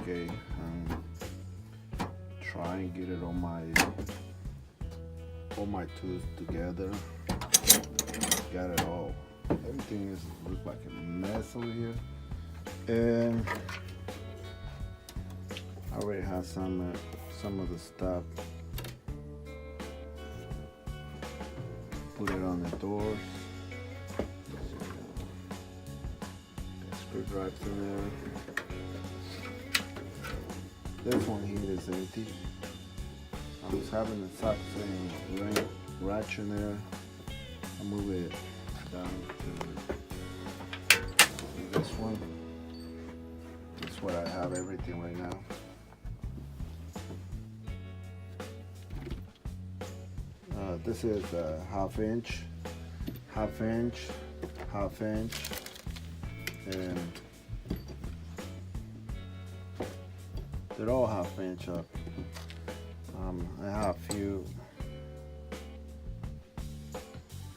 okay. Try and get it all my tools together. Got it all. Everything is look like a mess over here, and I already have some of the stuff. Put it on the doors. Screwdrivers in there. This one here is empty. I was having the exact same ratchet in there. I move it down to this one. That's what I have everything right now. This is a half inch, and they're all half inch up. I have few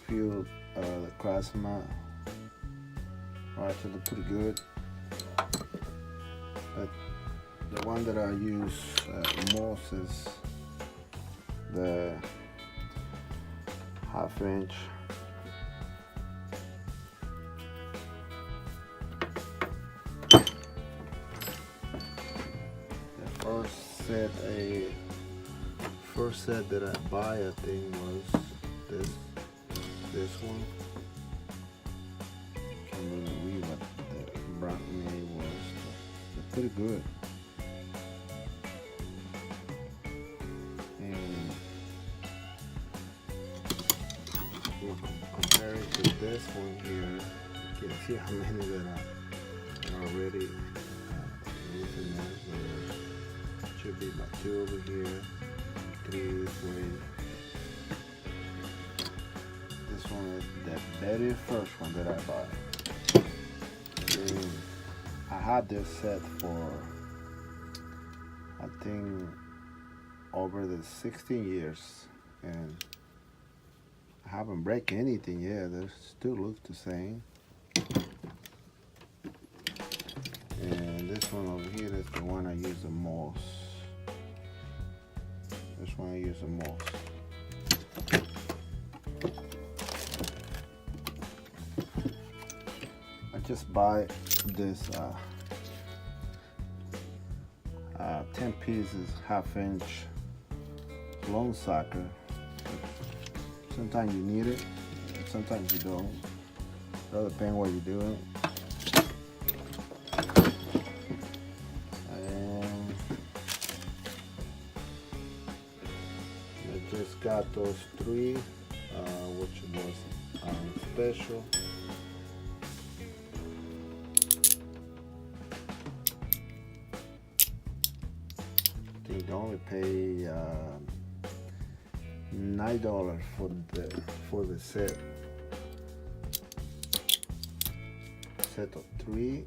the Craftsman ratchet are pretty good, but the one that I use most is the half inch. The first set that I buy, I think, was this one. Can't really read what the brand name was. They're pretty good. And compare it to this one here, you can see how many that are already using that. Should be about 2 over here, 3 this way. This one is the very first one that I bought. And I had this set for, I think, over the 16 years, and I haven't break anything yet. They still look the same. And this one over here is the one I use the most. This one I use the most. I just buy this 10 pieces, half inch long socket. Sometimes you need it, sometimes you don't. It all depends what you're doing. And I just got those 3, which was special. I think they only pay $9 for the set of 3.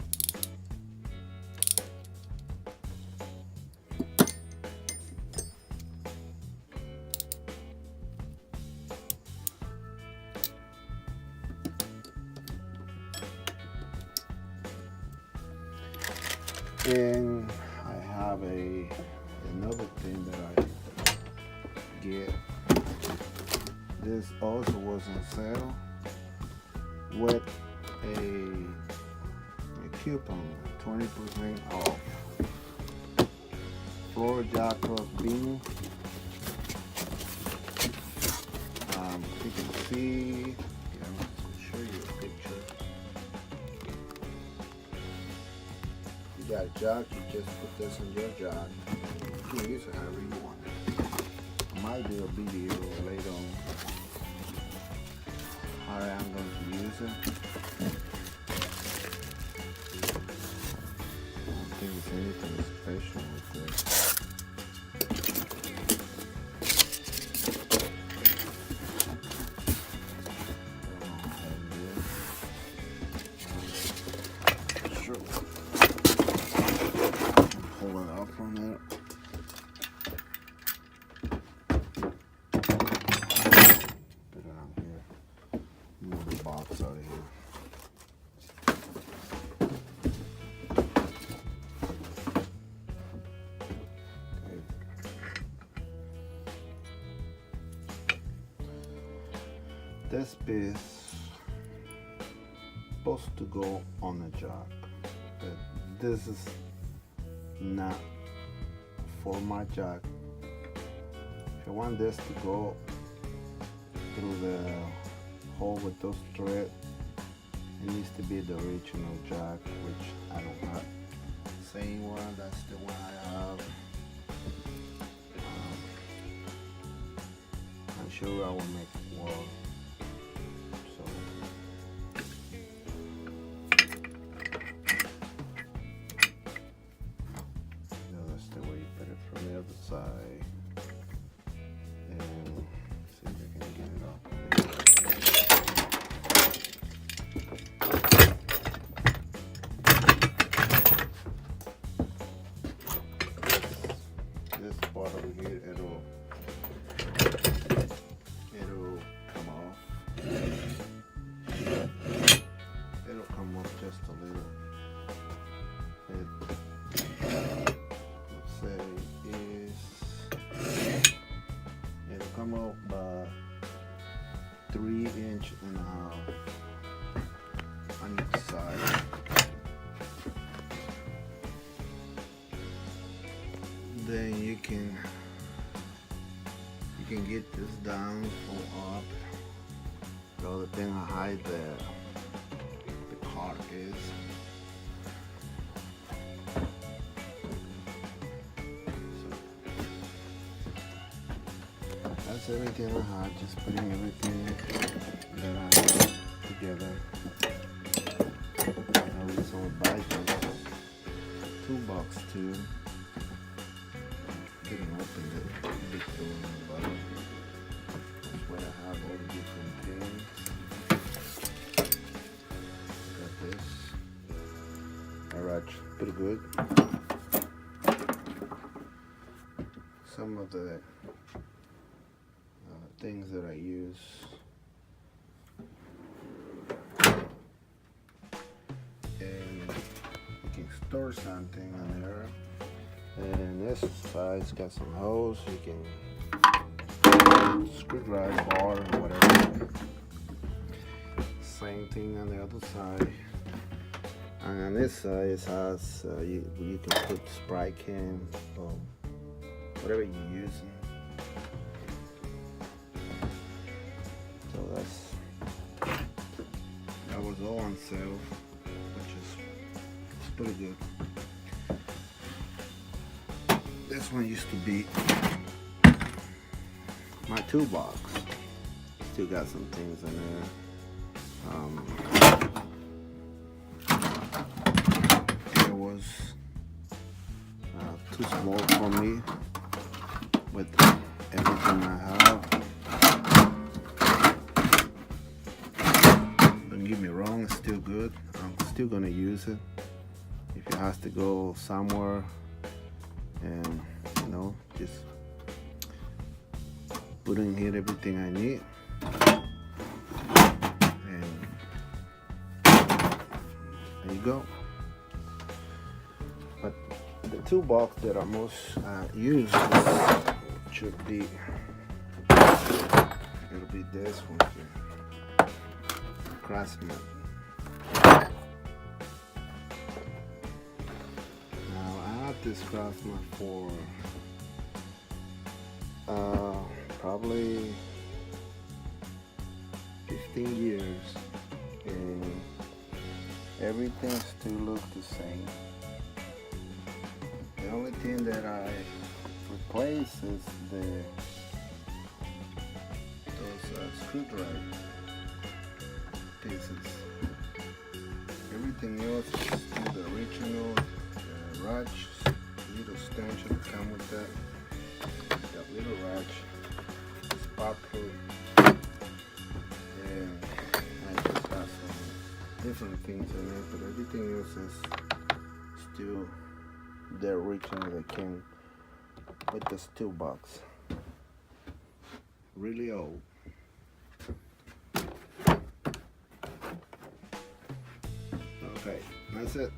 And I have another thing that I get. This also was on sale with a coupon, 20% off. Floor jacket beam. You can see, I'll show you a picture. You got a jug, you just put this in your jug. You can use it however you want. I might do a video later on how I'm going to use it. I don't think it's anything special with this. Sure. Pull it out from there. Box out of here. this piece supposed to go on a jack, but this is not for my jack. If you want this to go through the hole with those threads, it needs to be the original jack, which I don't have. Same one, that's the one I have. I'm sure I will make it work. So that's the way you put it from the other side. And see if I can get it up. This part over here, it'll come off. It'll come off just a little. Let's say it'll come off by 3.5 inches on each side. Then you can get this down or up. The other thing I hide the card is. So that's everything I had, just putting everything that I have together. I recently buy this toolbox too. Didn't open the big door on the bottom. That's where I have all the different things. Got this. Alright, pretty good. Some of the things that I use. And you can store something in there. And this side's got some holes. You can screwdriver bar or whatever. Same thing on the other side. And on this side it has you can put Sprite can or whatever you're using. So that was all on sale, which is pretty good. This one used to be my toolbox. Still got some things in there. It was too small for me with everything I have. Don't get me wrong, it's still good. I'm still gonna use it if it has to go somewhere. And just put in here everything I need, and there you go. But the toolbox that I most use should be, it'll be this one here, Craftsman. This Craftsman for probably 15 years, and everything still looks the same. The only thing that I replace is those screwdriver pieces. Everything else is still the original. Ratch, little stanchion to come with that little ratch, spark plug, and I just got some different things in it, but everything else is still the original that came with this toolbox. Really old. Okay, that's it.